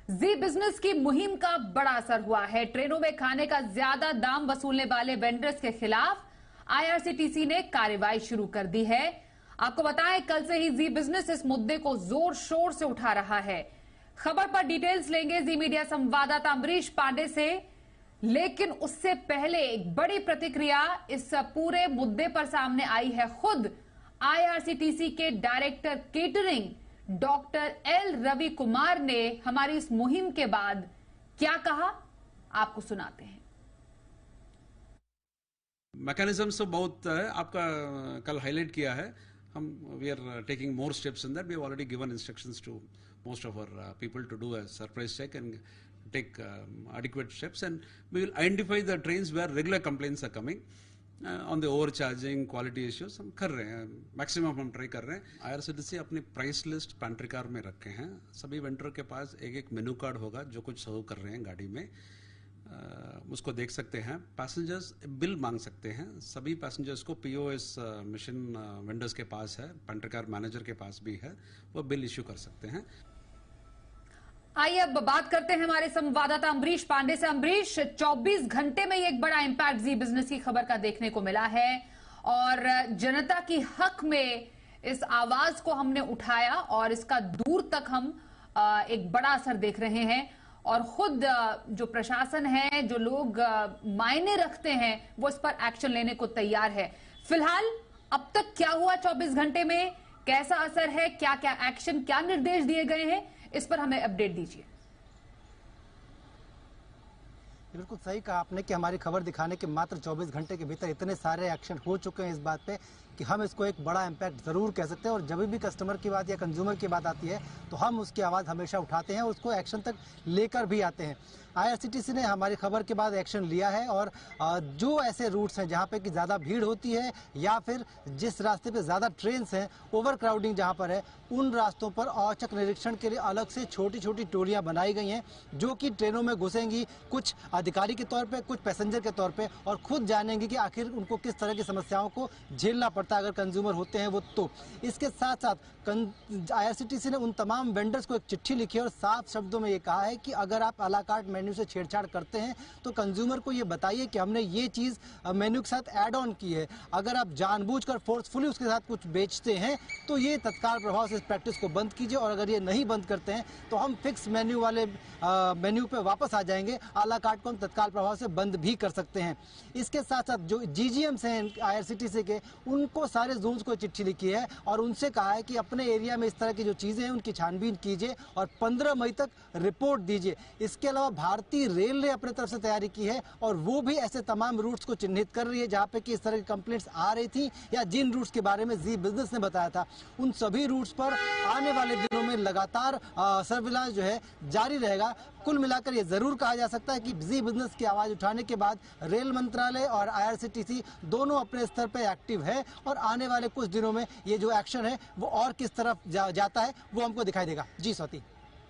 जी business की मुहिम का बड़ा असर हुआ है। ट्रेनों में खाने का ज्यादा दाम वसूलने वाले वेंडर्स के खिलाफ आईआरसीटीसी ने कार्रवाई शुरू कर दी है। आपको बताएं, कल से ही जी बिजनेस इस मुद्दे को जोर शोर से उठा रहा है। खबर पर डिटेल्स लेंगे जी मीडिया संवाददाता अमरीश पांडे से, लेकिन उससे पहले एक बड़ी प्रतिक्रिया इस पूरे मुद्दे पर सामने आई है। खुद आईआरसीटीसी के director catering doctor L Ravi Kumar ने हमारी इस मुहिम के बाद क्या कहा, आपको सुनाते हैं। मैकेनिज्म तो बहुत है, आपका कल हाईलाइट किया है। हम we are taking more steps in that. We have already given instructions to most of our people to do a surprise check and take adequate steps, and we will identify the trains where regular complaints are coming on the overcharging, quality issues. हम कर रहे हैं, maximum हम try कर रहे हैं। IRCTC अपनी price list pantry car में रखे हैं। सभी वेंडर के पास एक एक मेनू कार्ड होगा जो कुछ सर्व कर रहे हैं गाड़ी में, उसको देख सकते हैं। पैसेंजर्स बिल मांग सकते हैं। सभी पैसेंजर्स को पीओएस मशीन वेंडर्स के पास है, पैंट्री कार मैनेजर के पास भी है, वो बिल इश्यू कर सकते हैं। आइए अब बात करते हैं हमारे संवाददाता अमरीश पांडे से। अमरीश, 24 घंटे में एक बड़ा इंपैक्ट जी बिजनेस की खबर का देखने को मिला है और जनता की हक में इस आवाज को हमने उठाया और इसका दूर तक हम एक बड़ा असर देख रहे हैं। और खुद जो प्रशासन है, जो लोग मायने रखते हैं, वो इस पर एक्शन लेने को तैयार है। फिलहाल अब तक क्या हुआ 24 घंटे में, कैसा असर है, क्या क्या एक्शन, क्या निर्देश दिए गए हैं, इस पर हमें अपडेट दीजिए। बिल्कुल सही कहा आपने कि हमारी खबर दिखाने के मात्र 24 घंटे के भीतर इतने सारे एक्शन हो चुके हैं इस बात पे कि हम इसको एक बड़ा इम्पैक्ट जरूर कह सकते हैं। और जब भी कस्टमर की बात या कंज्यूमर की बात आती है तो हम उसकी आवाज़ हमेशा उठाते हैं और उसको एक्शन तक लेकर भी आते हैं। आईआरसीटीसी ने हमारी खबर के बाद एक्शन लिया है और जो ऐसे रूट्स हैं जहाँ पे कि ज़्यादा भीड़ होती है या फिर जिस रास्ते पे ज़्यादा ट्रेन्स हैं, ओवर क्राउडिंग जहाँ पर है, उन रास्तों पर औचक निरीक्षण के लिए अलग से छोटी छोटी टोलियाँ बनाई गई हैं जो कि ट्रेनों में घुसेंगी, कुछ अधिकारी के तौर पे, कुछ पैसेंजर के तौर पे, और खुद जानेंगे कि आखिर उनको किस तरह की समस्याओं को झेलना पड़ता है अगर कंज्यूमर होते हैं वो। तो इसके साथ साथ आईआरसीटीसी ने उन तमाम वेंडर्स को एक चिट्ठी लिखी है और साफ शब्दों में ये कहा है कि अगर आप अला कार्ट मेन्यू से छेड़छाड़ करते हैं तो कंज्यूमर को ये बताइए कि हमने ये चीज मेन्यू के साथ ऐड ऑन की है। अगर आप जानबूझकर फोर्सफुली उसके साथ कुछ बेचते हैं तो ये तत्काल प्रभाव से इस प्रैक्टिस को बंद कीजिए, और अगर ये नहीं बंद करते हैं तो हम फिक्स मेन्यू वाले मेन्यू पे वापस आ जाएंगे। अला कार्ट को हम तत्काल प्रभाव से बंद भी कर सकते हैं। इसके साथ साथ जो जीजीएम्स हैं आईआरसीटीसी के, उनको सारे जोन्स को चिट्ठी लिखी है और उनसे कहा है कि अपने एरिया में इस तरह की जो चीजें हैं उनकी छानबीन कीजिए और 15 मई तक रिपोर्ट दीजिए। इसके अलावा भारतीय रेल ने अपने तरफ से तैयारी की है और वो भी ऐसे तमाम रूट्स को चिन्हित कर रही है जहां पे कि इस तरह की कंप्लेंट्स आ रही थी या जिन रूट्स के बारे में जी बिजनेस ने बताया था, उन सभी रूट्स पर आने वाले दिनों में लगातार सर्विलांस जो है जारी रहेगा। कुल मिलाकर ये जरूर कहा जा सकता है कि जी बिजनेस की आवाज उठाने के बाद रेल मंत्रालय और आईआरसीटीसी दोनों अपने स्तर पर एक्टिव है और आने वाले कुछ दिनों में ये जो एक्शन है वो और किस तरफ जाता है वो हमको दिखाई देगा। जी स्वाति।